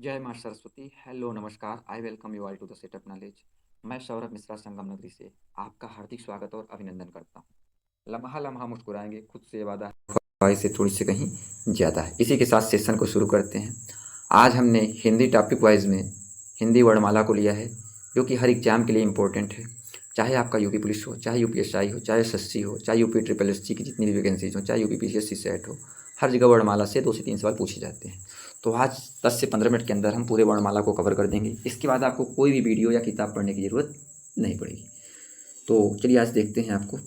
जय माँ सरस्वती। हेलो नमस्कार। I welcome you all to the setup knowledge. मैं सौरभ मिश्रा संगम नगरी से आपका हार्दिक स्वागत और अभिनंदन करता हूँ। लम्हा लम्हा मुस्कुराएंगे, खुद से वादा है, ख्वाहिश से थोड़ी सी कहीं ज़्यादा है। इसी के साथ सेशन को शुरू करते हैं। आज हमने हिंदी टॉपिक वाइज में हिंदी वर्णमाला को लिया है, जो कि हर एग्जाम के लिए इम्पोर्टेंट है। चाहे आपका यूपी पुलिस हो, चाहे यूपीएसआई हो, चाहे एसएससी हो, चाहे यूपी ट्रिपल एससी की जितनी भी वैकेंसीज हो, चाहे यूपी पीसीएससी सेट हो, हर जगह वर्णमाला से 2 से 3 सवाल पूछे जाते हैं। तो आज 10 से 15 मिनट के अंदर हम पूरे वर्णमाला को कवर कर देंगे। इसके बाद आपको कोई भी वीडियो या किताब पढ़ने की ज़रूरत नहीं पड़ेगी। तो चलिए आज देखते हैं, आपको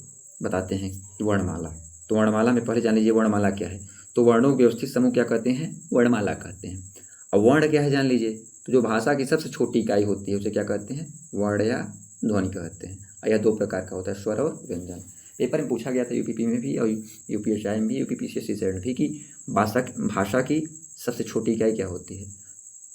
बताते हैं कि वर्णमाला। तो वर्णमाला में पहले जान लीजिए वर्णमाला क्या है। तो वर्णों के व्यवस्थित समूह क्या कहते हैं? वर्णमाला कहते हैं। अब वर्ण क्या है जान लीजिए। तो जो भाषा की सबसे छोटी इकाई होती है उसे क्या कहते हैं? वर्ण या ध्वनि कहते हैं। यह 2 प्रकार का होता है, स्वर और व्यंजन। पेपर में पूछा गया था यूपीपी में भी और यूपीएसआई में भी, यूपीपीसीएससी सेट में भी, कि भाषा की सबसे छोटी इकाई क्या होती है।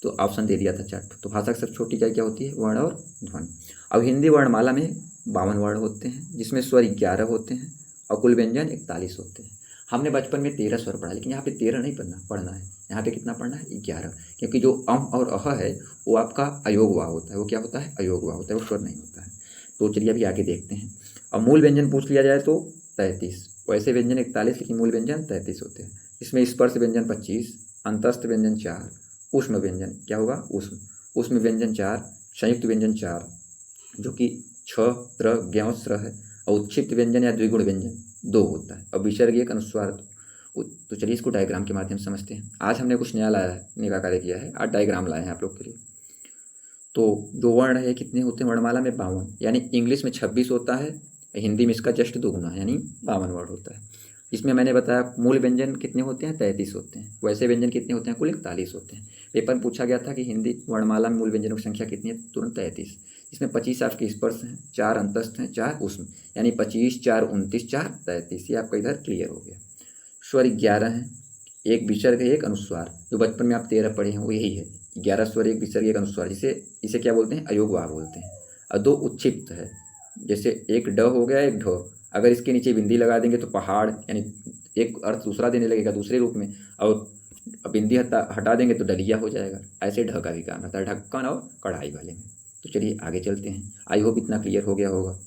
तो ऑप्शन दे दिया था 4। तो भाषा की सबसे छोटी इकाई क्या होती है? वर्ण और ध्वनि। अब हिंदी वर्णमाला में 52 वर्ण होते हैं, जिसमें स्वर 11 होते हैं और कुल व्यंजन 41 होते हैं। हमने बचपन में 13 स्वर पढ़ा, लेकिन यहाँ पे 13 नहीं पढ़ना है। यहाँ पे कितना पढ़ना है? 11। क्योंकि जो अम और अह है वो आपका अयोगवा होता है। वो क्या होता है? अयोगवा होता है, वो स्वर नहीं होता है। तो चलिए अभी आगे देखते हैं। अब मूल व्यंजन पूछ लिया जाए तो 33। वैसे व्यंजन 41, लेकिन मूल व्यंजन 33 होते हैं। इसमें स्पर्श व्यंजन 25, अंतस्थ व्यंजन 4, ऊष्म व्यंजन क्या होगा? ऊष्म व्यंजन 4, संयुक्त व्यंजन 4, जो कि छ, त्र, ज्ञ, स्र है। और उत्क्षिप्त व्यंजन या द्विगुण व्यंजन 2 होता है। और विसर्ग एक, अनुस्वार। तो चलिए इसको डायग्राम के माध्यम से समझते हैं। आज हमने कुछ नया लाया है, निगाह कार्य किया है। आज डायग्राम लाए हैं आप लोग के लिए। तो जो वर्ण है कितने होते हैं वर्णमाला में? 52। यानी इंग्लिश में 26 होता है, हिंदी में इसका जस्ट दोगुना यानी 52 वर्ण होता है। इसमें मैंने बताया मूल व्यंजन कितने होते हैं? 33 होते हैं। वैसे व्यंजन कितने होते हैं? कुल 41 होते हैं। पेपर में पूछा गया था कि हिंदी वर्णमाला में मूल व्यंजनों की संख्या कितनी है? तुरंत 33। इसमें 25 आपके स्पर्श हैं, 4 अंतस्थ हैं, 4 ऊष्म, यानी 25, 4, 29, 4, 33। ये आपका इधर क्लियर हो गया। स्वर 11 हैं, एक विसर्ग है, एक अनुस्वार। जो बचपन में आप 13 पढ़े हैं वो यही है, 11 स्वर, एक विसर्ग, एक अनुस्वार। इसे क्या बोलते हैं? अयोगवाह बोलते हैं। और 2 उत्क्षिप्त है, जैसे एक ड हो गया, एक ढ। अगर इसके नीचे बिंदी लगा देंगे तो पहाड़, यानी एक अर्थ दूसरा देने लगेगा दूसरे रूप में। और बिंदी हटा देंगे तो डलिया हो जाएगा। ऐसे ढ का भी काम रहता है, ढक्कन और कढ़ाई वाले में। तो चलिए आगे चलते हैं। आई होप इतना क्लियर हो गया होगा।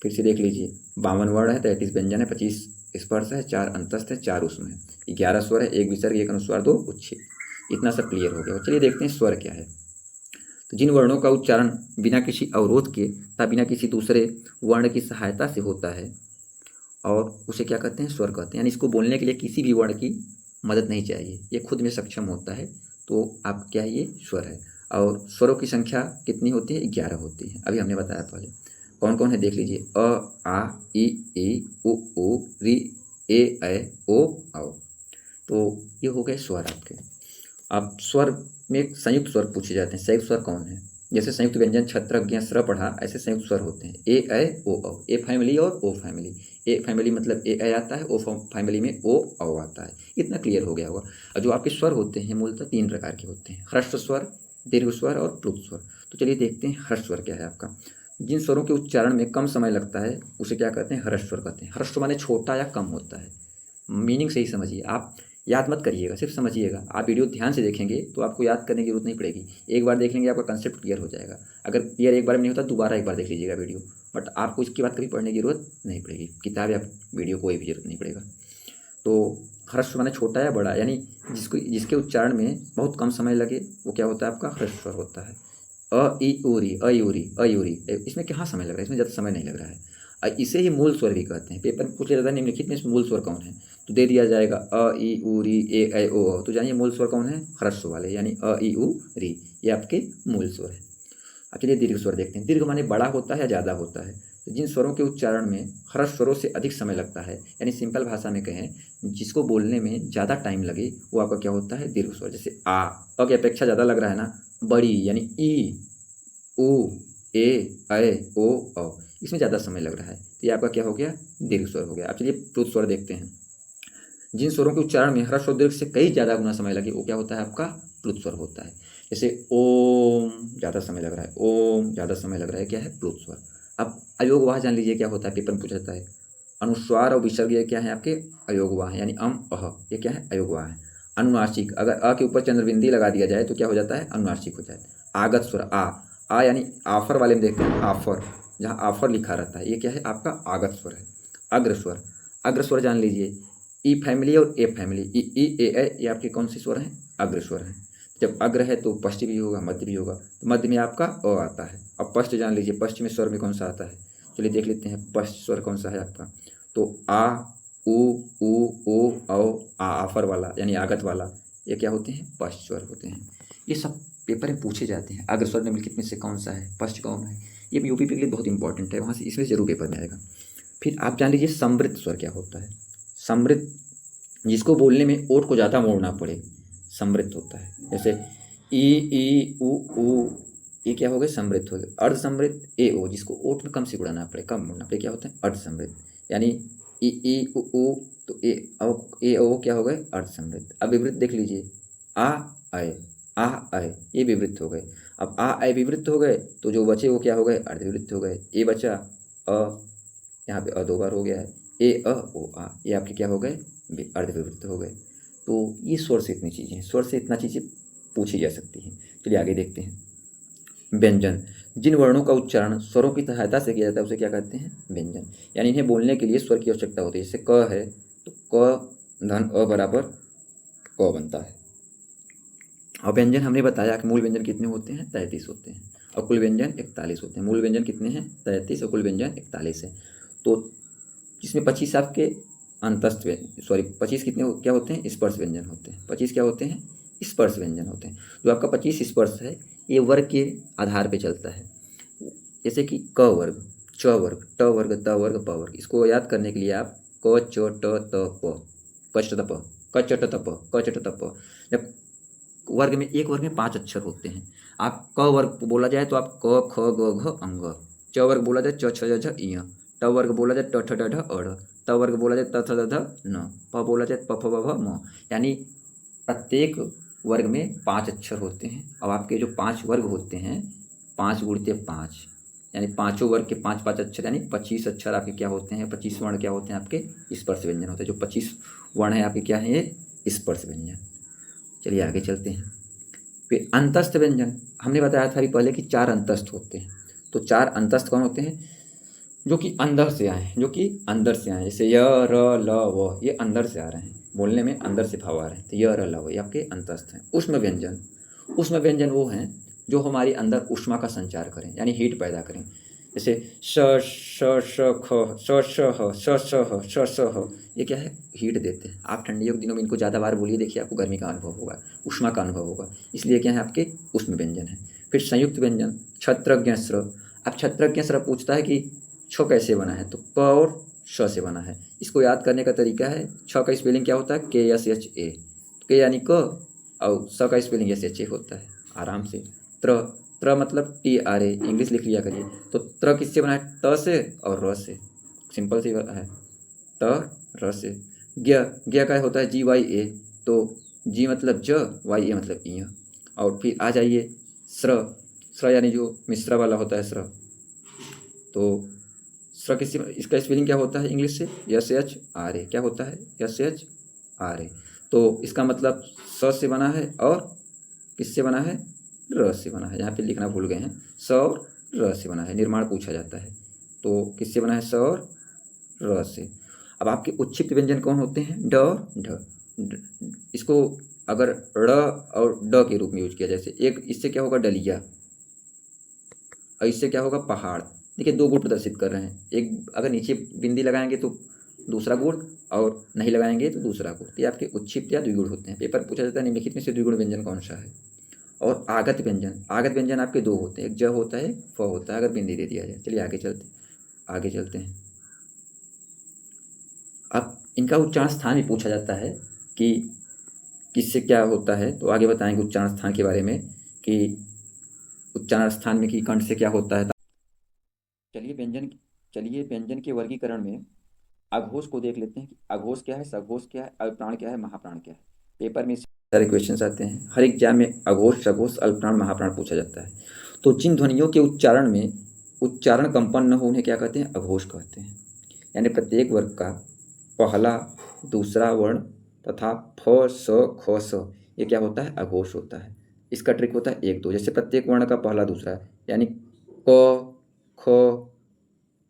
फिर से देख लीजिए, 52 वर्ण है, 33 व्यंजन है, 25 स्पर्श है, 4 अंतस्थ है, 4 ऊष्म है, 11 स्वर है, एक विसर्ग, एक अनुस्वार, 2 उत्क्षेप। इतना सब क्लियर हो गया। चलिए देखते हैं स्वर क्या है। तो जिन वर्णों का उच्चारण बिना किसी अवरोध के तथा बिना किसी दूसरे वर्ण की सहायता से होता है, और उसे क्या कहते हैं? स्वर कहते हैं। यानी इसको बोलने के लिए किसी भी वर्ण की मदद नहीं चाहिए, ये खुद में सक्षम होता है। तो आप क्या है? ये स्वर है। और स्वरों की संख्या कितनी होती है? 11 होती है। अभी हमने बताया पहले। कौन कौन है देख लीजिए। अ, आ, इ, उ, ऋ, ए, ऐ, ओ, औ। तो ये हो गए स्वर आपके। अब स्वर में संयुक्त स्वर पूछे जाते हैं। संयुक्त स्वर कौन है? जैसे संयुक्त व्यंजन छत्र, ज्ञ, स्र पढ़ा, ऐसे संयुक्त स्वर होते हैं। ए, ऐ, ओ, औ। ए फैमिली और ओ फैमिली। ए फैमिली मतलब ए, ऐ आता है, ओ फैमिली में ओ, औ आता है। इतना क्लियर हो गया होगा। और जो आपके स्वर होते हैं मूलतः 3 प्रकार के होते हैं, ह्रस्व स्वर, दीर्घ स्वर और प्लुत स्वर। तो चलिए देखते हैं ह्रस्व स्वर क्या है आपका। जिन स्वरों के उच्चारण में कम समय लगता है उसे क्या कहते हैं? ह्रस्व स्वर कहते हैं। ह्रस्व माने छोटा या कम होता है। मीनिंग से ही समझिए, आप याद मत करिएगा, सिर्फ समझिएगा। आप वीडियो ध्यान से देखेंगे तो आपको याद करने की जरूरत नहीं पड़ेगी। एक बार देख लेंगे आपका कंसेप्ट क्लियर हो जाएगा। अगर क्लियर एक बार में नहीं होता दोबारा एक बार देख लीजिएगा वीडियो, बट आपको इसके बाद कभी पढ़ने की जरूरत नहीं पड़ेगी। किताब या वीडियो कोई भी जरूरत नहीं पड़ेगा। तो ह्रस्व माने छोटा या बड़ा, यानी जिसके उच्चारण में बहुत कम समय लगे वो क्या होता है? आपका ह्रस्व स्वर होता है। अ, इ, ऊरी, अयूरी, अयूरी। इसमें कहाँ समय लग रहा है? इसमें ज़्यादा समय नहीं लग रहा है। इसे ही मूल स्वर भी कहते हैं। पेपर में पूछ लिया जाता है निम्नलिखित में मूल स्वर कौन है? तो दे दिया जाएगा अ, इ, ऊ, री, ए, ऐ, ओ, औ। तो जानिए मूल स्वर कौन है? ह्रस्व वाले, यानी अ, इ, ऊ, री। ये आपके मूल स्वर है। अब चलिए दीर्घ स्वर देखते हैं। दीर्घ माने बड़ा होता है या ज़्यादा होता है। तो जिन स्वरों के उच्चारण में ह्रस्व स्वरों से अधिक समय लगता है, यानी सिंपल भाषा में कहें, जिसको बोलने में ज़्यादा टाइम लगे, वो आपका क्या होता है? दीर्घ स्वर। जैसे आ, की अपेक्षा ज़्यादा लग रहा है ना, बड़ी, यानी ई, उ, ए, ऐ, ओ, औ। इसमें ज़्यादा समय लग रहा है, तो ये आपका क्या हो गया? दीर्घ स्वर हो गया। अब चलिए प्लुत स्वर देखते हैं। जिन स्वरों के उच्चारण में ह्रस्व और दीर्घ से कई ज़्यादा गुना समय लगे वो क्या होता है? आपका प्लुत स्वर होता है। जैसे ओम, ज़्यादा समय लग रहा है, ओम, ज़्यादा समय लग रहा है, क्या है? प्लुत स्वर। अब अयोगवाह जान लीजिए क्या होता है, पेपर में पूछा जाता है। अनुस्वार और विसर्ग ये क्या है? आपके अयोगवाह है, यानी अम, अह, ये क्या है? अयोगवाह है। अनुनासिक, अगर अ के ऊपर चंद्रबिंदी लगा दिया जाए तो क्या हो जाता है, अनुनासिक हो जाता है। आगत स्वर आ यानी आफर वाले में देखते हैं, आफर, जहाँ आफर लिखा रहता है ये क्या है, आपका आगत स्वर है। अग्रस्वर, अग्रस्वर जान लीजिए, ई फैमिली और ए फैमिली, ई ए ये आपके कौन से स्वर हैं, अग्रस्वर हैं। जब अग्र है तो पश्च भी होगा, मध्य भी होगा, तो मध्य में आपका अ आता है। अब पश्च जान लीजिए, पश्च में स्वर में कौन सा आता है, चलिए देख लेते हैं पश्च स्वर कौन सा है आपका। तो आ, उ, औ, आफर वाला यानी आगत वाला, ये क्या होते हैं, पश्च स्वर होते हैं। ये सब पेपर में पूछे जाते हैं। अग्रस्वर निम्नलिखित में से कौन सा है, पश्च कौन है, ये यूपी के लिए बहुत इंपॉर्टेंट है, वहाँ से इसमें जरूर पेपर में आएगा। फिर आप जान लीजिए समृद्ध स्वर क्या होता है। समृद्ध, जिसको बोलने में ओठ को ज़्यादा मोड़ना पड़े, समृद्ध होता है। जैसे ई उ, ये क्या हो गए, समृद्ध हो गए। अर्ध समृद्ध ए ओ, जिसको ओठ में कम से गुड़ाना पड़े, कम मोड़ना पड़े, क्या होता है, अर्ध समृद्ध। यानी ई उ, तो ए ओ क्या हो गए, अर्ध समृद्ध। अब विवृत देख लीजिए, आ आय, ये विवृत हो गए। अब आय विवृत हो गए तो जो बचे वो क्या हो गए, अर्ध विवृत हो गए। ए बचा अ, यहाँ पे अ 2 बार हो गया है, ए अ ओ आ, ये आपके क्या हो गए, अर्ध विवृत हो गए। तो ये स्वर से इतनी चीज़ें हैं, स्वर से इतना चीज़ें पूछी जा सकती हैं। चलिए आगे देखते हैं। व्यंजन, जिन वर्णों का उच्चारण स्वरों की सहायता से किया जाता है उसे क्या कहते हैं, व्यंजन। यानी इन्हें बोलने के लिए स्वर की आवश्यकता होती है। जैसे क है तो क धन अ बराबर क बनता है। और व्यंजन हमने बताया कि मूल व्यंजन कितने होते हैं, 33 होते हैं, और कुल व्यंजन 41 होते हैं। मूल व्यंजन कितने हैं, 33, और कुल व्यंजन 41 है। तो इसमें 25 आपके अंतस्थ, सॉरी 25 कितने क्या होते हैं, स्पर्श व्यंजन होते हैं। 25 क्या होते हैं, स्पर्श व्यंजन होते हैं। जो आपका 25 स्पर्श है ये वर्ग के आधार पे चलता है। जैसे कि क वर्ग, च वर्ग, ट वर्ग, त वर्ग, प वर्ग। इसको याद करने के लिए आप क च ट त प, क च त प, क च ट त प, क च ट त प। जब वर्ग में, एक वर्ग में 5 अक्षर होते हैं। आप क वर्ग बोला जाए तो आप क ख ग घ अंग, च वर्ग बोला जाए च छ ज झ इय, ट वर्ग बोला जाए ट ठ ड ढ अड़, त वर्ग बोला जाए त थ द ध न, प बोला जाए प फ ब भ म। यानी प्रत्येक वर्ग में 5 अक्षर होते हैं। अब आपके जो 5 वर्ग होते हैं, 5 गुणित 5 यानी पाँचों वर्ग के 5-5 अक्षर, यानी 25 अक्षर आपके क्या होते हैं, 25 वर्ण क्या होते हैं आपके, स्पर्श व्यंजन होते हैं। जो 25 वर्ण है आपके क्या है, ये स्पर्श व्यंजन। चलिए आगे चलते हैं। फिर अंतस्थ व्यंजन, हमने बताया था अभी पहले कि 4 अंतस्थ होते हैं। तो 4 अंतस्थ कौन होते हैं, जो कि अंदर से आए हैं, जो कि अंदर से आए। जैसे य र ल व, ये अंदर से आ रहे हैं, बोलने में अंदर से भाव आ रहे हैं, तो य र ल व ये आपके अंतस्थ हैं। उष्म व्यंजन, उष्म व्यंजन वो हैं जो हमारे अंदर ऊष्मा का संचार करें, यानी हीट पैदा करें। जैसे श श श ख श श ह श श ह श श ह, ये क्या है, हीट देते हैं। आप ठंडियों के दिनों में इनको ज़्यादा बार बोलिए, देखिए आपको गर्मी का अनुभव होगा, ऊष्मा का अनुभव होगा, इसलिए क्या है आपके उष्म व्यंजन है। फिर संयुक्त व्यंजन, क्षत्रज्ञ स्र। अब क्षत्रज्ञ स्र पूछता है कि छ कैसे बना है, तो क और श से बना है। इसको याद करने का तरीका है, छ का स्पेलिंग क्या होता है, के एस एच ए, के यानी क, और स का स्पेलिंग एस एच ए होता है। आराम से त्र, त्र मतलब टी आर ए, इंग्लिश लिख लिया करिए। तो त्र किससे बना है, त से और र से, सिंपल सी है, त र से। ज्ञ, ज्ञ का होता है जी वाई ए, तो जी मतलब ज, वाई ए मतलब इ। और फिर आ जाइए स्र, स्र यानी जो मिश्रा वाला होता है स्र, तो स्र किससे, इसका स्पेलिंग क्या होता है इंग्लिश से, एस एच आर ए, क्या होता है, एस एच आर ए। तो इसका मतलब स से बना है और किससे बना है, र से बना है। यहाँ पे लिखना भूल गए हैं, स और र से बना है, निर्माण पूछा जाता है। तो किससे बना है, स और र से। अब आपके उच्छिष्ट व्यंजन कौन होते हैं, ड ढ। इसको अगर ड़ और ड के रूप में यूज किया, जैसे एक इससे क्या होगा, डलिया, और इससे क्या होगा, पहाड़। देखिए 2 गुण प्रदर्शित कर रहे हैं, एक अगर नीचे बिंदी लगाएंगे तो दूसरा गुण, और नहीं लगाएंगे तो दूसरा गुण। ये आपके उच्छिष्ट या द्विगुण होते हैं। पेपर पूछा जाता है निम्नलिखित में से द्विगुण व्यंजन कौन सा है। और आगत व्यंजन, आगत व्यंजन आपके 2 होते हैं, एक ज होता है, फ होता है, अगर बिंदी दे दिया जाए। चलिए आगे चलते हैं। अब इनका उच्चारण स्थान भी पूछा जाता है कि किससे क्या होता है, तो आगे बताएंगे उच्चारण स्थान के बारे में कि उच्चारण स्थान में कि कंठ से क्या होता है। चलिए व्यंजन के वर्गीकरण में अघोष को देख लेते हैं कि अघोष क्या है, सघोष क्या है, अल्पप्राण क्या है, महाप्राण क्या है। पेपर में सारे क्वेश्चन आते हैं, हर एग्जाम में अघोष, सघोष, अल्पप्राण, महाप्राण पूछा जाता है। तो जिन ध्वनियों के उच्चारण में उच्चारण कंपन न हो उन्हें क्या कहते हैं, अघोष कहते हैं। यानी प्रत्येक वर्ग का पहला दूसरा वर्ण तथा फ स ख स ये क्या होता है, अघोष होता है। इसका ट्रिक होता है 1 2, जैसे प्रत्येक वर्ण का पहला दूसरा है, यानी क ख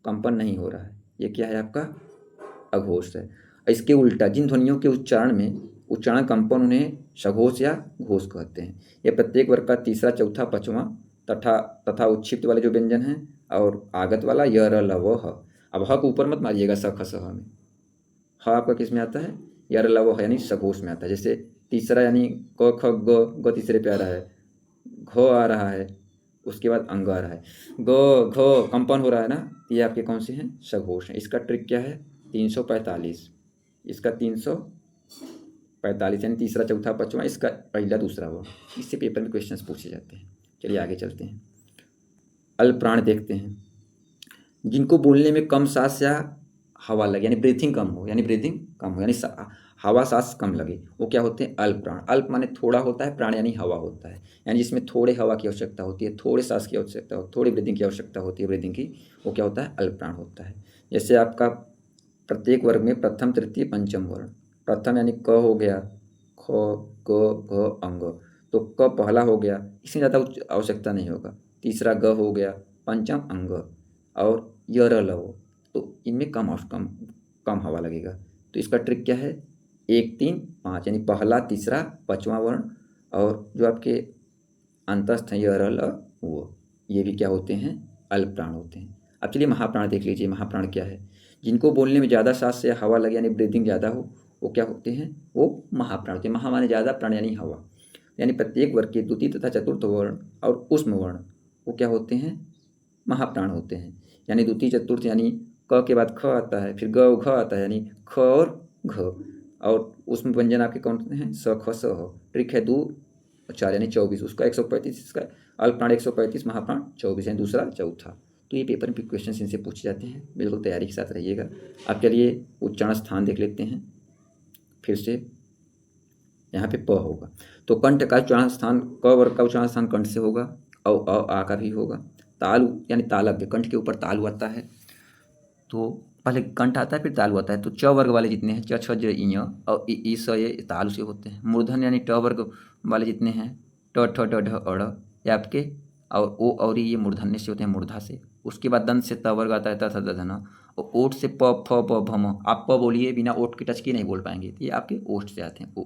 कंपन नहीं हो रहा है, ये क्या है आपका अघोष है। इसके उल्टा जिन ध्वनियों के उच्चारण में उच्चारण कंपन उन्हें सघोष या घोष कहते हैं। ये प्रत्येक वर्ग का तीसरा चौथा पांचवा तथा तथा उच्छिप्त वाले जो व्यंजन हैं और आगत वाला य र ल व ह। अब ह को ऊपर मत मारिएगा स ख स ह में, ह आपका किस में आता है, य र ल व ह यानी सघोष में आता है। जैसे तीसरा यानी क ख ग तीसरे पे आ रहा है, घ आ रहा है, उसके बाद अंग आ रहा है, ग घ कंपन हो रहा है ना, ये आपके कौन से हैं, सघोष हैं। इसका ट्रिक क्या है, 345, इसका 345 यानी तीसरा चौथा पांचवा, इसका पहला दूसरा वो। इससे पेपर में क्वेश्चंस पूछे जाते हैं। चलिए आगे चलते हैं। अल्प प्राण देखते हैं, जिनको बोलने में कम सांस या हवा लगे, यानी ब्रीथिंग कम हो, यानी हवा सांस कम लगे, वो क्या होते हैं, अल्प प्राण। अल्प माने थोड़ा होता है, प्राण यानी हवा होता है, यानी जिसमें थोड़े हवा की आवश्यकता होती है, थोड़े सांस की आवश्यकता हो, थोड़ी ब्रीदिंग की आवश्यकता होती है, ब्रीदिंग की, वो क्या होता है, अल्प प्राण होता है। जैसे आपका प्रत्येक वर्ग में प्रथम तृतीय पंचम वर्ण, प्रथम यानी क हो गया, ख ग घ अंग, तो क पहला हो गया, इसमें ज़्यादा आवश्यकता नहीं होगा। तीसरा ग हो गया, पंचम अंग, और य र ल हो, तो इनमें कम हवा लगेगा। तो इसका ट्रिक क्या है, 1 3 5 यानी पहला तीसरा पांचवा वर्ण, और जो आपके अंतस्थ हैं य र ल वो, ये भी क्या होते हैं, अल्प प्राण होते हैं। अब चलिए महाप्राण देख लीजिए। महाप्राण क्या है, जिनको बोलने में ज़्यादा सांस से हवा लगे, यानी ब्रीदिंग ज़्यादा हो, वो क्या होते हैं, वो महाप्राण होते हैं। महा माने ज़्यादा, प्राण यानी हवा, यानी प्रत्येक वर्ग के द्वितीय तथा चतुर्थ वर्ण और ऊष्म वर्ण, वो क्या होते हैं, महाप्राण होते हैं। यानी द्वितीय चतुर्थ यानी क के बाद ख आता है, फिर ग घ आता है, यानी ख और घ, और उसमें व्यंजन आपके कौन से हैं, स ख स ह। ट्रिक है 2 4 यानी 24, उसका 135, इसका अल्प प्राण 135, महाप्राण 24 यानी दूसरा चौथा। तो ये पेपर में क्वेश्चन इनसे पूछे जाते हैं, बिल्कुल तैयारी के साथ रहिएगा। अब चलिए उच्चारण स्थान देख लेते हैं फिर से। यहाँ पे प होगा, तो कंठ का उच्चारण स्थान, क वर्ग का उच्चारण स्थान कंठ से होगा, और आ का भी होगा। तालु यानी तालव्य, कंठ के ऊपर तालु आता है, तो पहले कंठ आता है फिर तालु आता है। तो च वर्ग वाले जितने हैं, च छ ज इ और इ स ये तालु से होते हैं। मूर्धन्य यानी ट वर्ग वाले जितने हैं, ट ठ ड ढ अड़, ये आपके, और ओ और ये मूर्धन्य से होते हैं, मूर्धा से। उसके बाद दंत से त वर्ग आता है, त थ द ध न, और ओठ से प फ ब भ म। आप प बोलिए, बिना ओठ के टच किए नहीं बोल पाएंगे, तो ये आपके ओठ से आते हैं, ओ।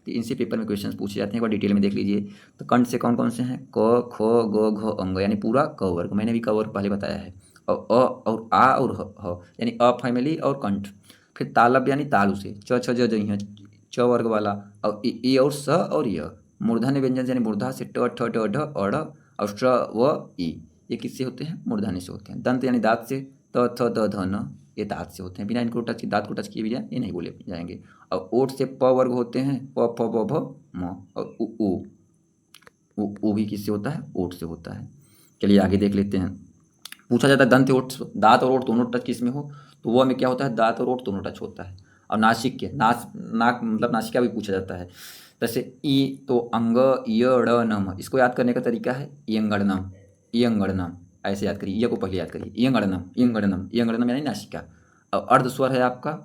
तो इनसे पेपर में क्वेश्चन पूछे जाते हैं, एक बार डिटेल में देख लीजिए। तो कंठ से कौन कौन से हैं, क ख ग घ अंग, यानी पूरा क वर्ग, मैंने भी क वर्ग पहले बताया है। और अ और आ और ह यानी अ फैमिली और कंठ। फिर तालव्य यानी तालु से, च छ ज ज च वर्ग वाला, और इ और स और य। मूर्धन्य व्यंजन यानी मूर्धा से, ट ठ ड ढ अड़ और श व इ, ये किससे होते हैं, मूर्धन्य से होते हैं। दंत यानी दांत से, त थ द ध न, ये दांत से होते हैं, बिना इनको टच दांत को टच किए भी जाए ये नहीं बोले जाएंगे। और ओठ से प वर्ग होते हैं, प फ ब भ म, और उ भी किससे होता है, ओठ से होता है। चलिए आगे देख लेते हैं। पूछा जाता है दंत ओठ, दांत और ओठ दोनों टच किस में हो, तो वो में क्या होता है, दांत और ओठ दोनों टच होता है। और नासिक के, नाक मतलब नासिका भी पूछा जाता है। जैसे ई, तो अंग य ड़ नम, इसको याद करने का तरीका है इयंगड़नम, इयंगड़नम, ऐसे याद करिए, ये को पहले याद करिए, इयंगड़नम इयंगड़नम इयंगड़नम यानी नासिका। और अर्ध स्वर है आपका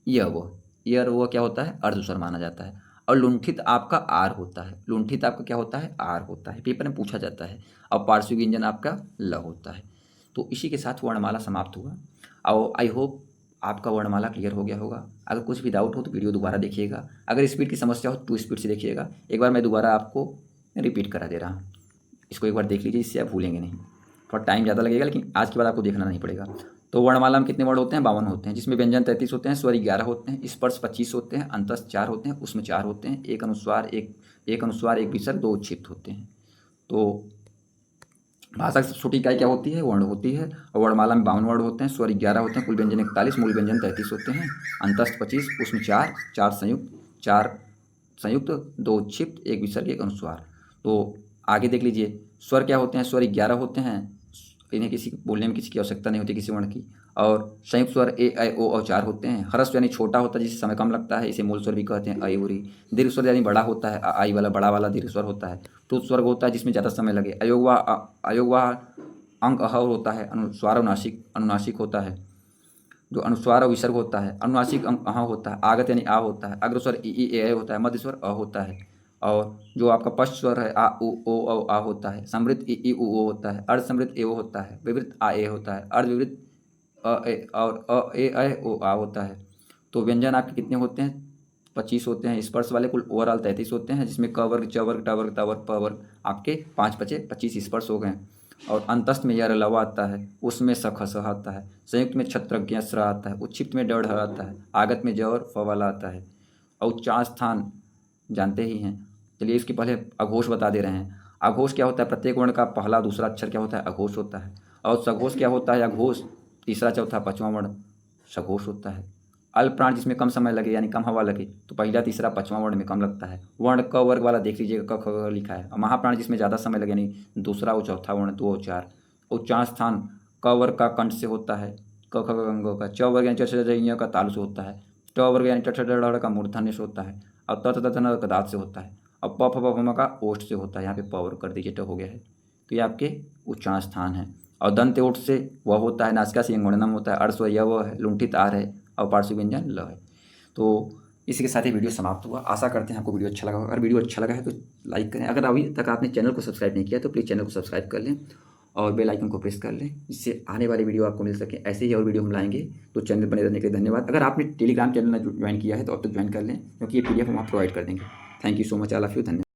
य वो, यर वो क्या होता है, अर्ध स्वर माना जाता है। और लुंठित आपका आर होता है, लुंठित आपका क्या होता है, आर होता है, पेपर में पूछा जाता है। और पार्श्व व्यंजन आपका ल होता है। तो इसी के साथ वर्णमाला समाप्त हुआ। और आई होप आपका वर्णमाला क्लियर हो गया होगा। अगर कुछ भी डाउट हो तो वीडियो दोबारा देखिएगा। अगर स्पीड की समस्या हो तो 2 स्पीड से देखिएगा। एक बार मैं दोबारा आपको रिपीट करा दे रहा हूँ, इसको एक बार देख लीजिए, इससे आप भूलेंगे नहीं। थोड़ा टाइम ज़्यादा लगेगा, लेकिन आज के बाद आपको देखना नहीं पड़ेगा। तो वर्णमाला में कितने वर्ण होते हैं, 52 होते हैं, जिसमें व्यंजन 33 होते हैं, स्वर 11 होते हैं, स्पर्श 25 होते हैं, अंतस्थ 4 होते हैं, उसमें 4 होते हैं, एक अनुस्वार एक विसर्ग 2 उच्छिष्ट होते हैं। तो भाषा की छोटी इकाई क्या होती है, वर्ण होती है। और वर्णमाला में 52 वर्ण होते हैं, स्वर 11 होते हैं, कुल व्यंजन 41, मूल व्यंजन 33 होते हैं, अंतस्थ 25, उसमें 4 संयुक्त 2 उच्छिष्ट, एक विसर्ग एक अनुस्वार। तो आगे देख लीजिए, स्वर क्या होते हैं, स्वर 11 होते हैं, इन्हें किसी बोलने में किसी की आवश्यकता नहीं होती किसी वर्ण की। और संयुक्त स्वर ए ऐ ओ और 4 होते हैं। ह्रस्व यानी छोटा होता है, जिससे समय कम लगता है, इसे मूल स्वर भी कहते हैं, ऐ उरी। दीर्घ स्वर यानी बड़ा होता है, आई वाला बड़ा वाला दीर्घ स्वर होता है। प्लुत स्वर्ग होता है, जिसमें ज़्यादा समय लगे। अयोगवा अंक अह होता है। अनुस्वार अनुनासिक होता है। जो अनुस्वार और विसर्ग होता है, अनुनासिक अंग अह होता है, आगत यानी आ होता है, अग्रस्वर इ ए होता है, मध्य स्वर अ होता है, और जो आपका पश्च स्वर है आ उ ओ औ आ होता है, समृद्ध इ उ ओ होता है, अर्ध समृद्ध ए ओ होता है, विवृत आ ए होता है, अर्ध विवृत अ ए और अ ए ऐ ओ आ होता है। तो व्यंजन आपके कितने होते हैं? 25 होते हैं। स्पर्श वाले कुल ओवरऑल 33 होते हैं, जिसमें क वर्ग, च वर्ग, ट वर्ग, त वर्ग, प वर्ग आपके 5 बचे 25 स्पर्श हो गए। और अंतस्थ में य लव आता है, उसमें स ख स आता है, संयुक्त में छत्रज्ञ स्र आता है, उच्छिप्त में ड ढ आता है, आगत में ज और फ वाला आता है। और उच्चार स्थान जानते ही हैं। चलिए इसके पहले अघोष बता दे रहे हैं। अघोष क्या होता है? प्रत्येक वर्ण का पहला दूसरा अक्षर क्या होता है? अघोष होता है। और सघोष क्या होता है? अघोष तीसरा चौथा पाँचवां वर्ण सघोष होता है। अल्प प्राण जिसमें कम समय लगे यानी कम हवा लगे तो पहला तीसरा पाँचवां वर्ण में कम लगता है। वर्ण क वर्ग वाला देख लीजिएगा, क ख ग लिखा है। और महाप्राण जिसमें ज़्यादा समय लगे यानी दूसरा और चौथा वर्ण 2 और 4। उच्चारण स्थान क वर्ग का कंठ से होता है, क ख ग घ का। च वर्ग यानी च छ ज ञ का तालु से होता है। ट वर्ग यानी ट ठ ड ढ का मूर्धन्य से होता है। और त थ द ध न का दाँत से होता है। और प फ ब भ म का ओष्ठ से होता है। यहाँ पे प वर्ग कर दीजिए, ट हो गया है। तो ये आपके उच्चारण स्थान है। और दंत ओठ से वह होता है, नासिका से यंगुणनम होता है, अर्स्व य व है, लुंठित आर है, और पार्श्व व्यंजन ल है। तो इसी के साथ ही वीडियो समाप्त हुआ। आशा करते हैं आपको वीडियो अच्छा लगा होगा। अगर वीडियो अच्छा लगा है तो लाइक करें। अगर अभी तक आपने चैनल को सब्सक्राइब नहीं किया तो प्लीज़ चैनल को सब्सक्राइब कर लें और बेल आइकन को प्रेस कर लें, जिससे आने वाली वीडियो आपको मिल सके। ऐसे ही और वीडियो हम लाएंगे। तो चैनल बने रहने के लिए धन्यवाद। अगर आपने टेलीग्राम चैनल ज्वाइन किया है तो अब तक ज्वाइन कर लें, क्योंकि ये PDF हम आप प्रोवाइड कर देंगे। Thank you so much, I love you, धन्यवाद।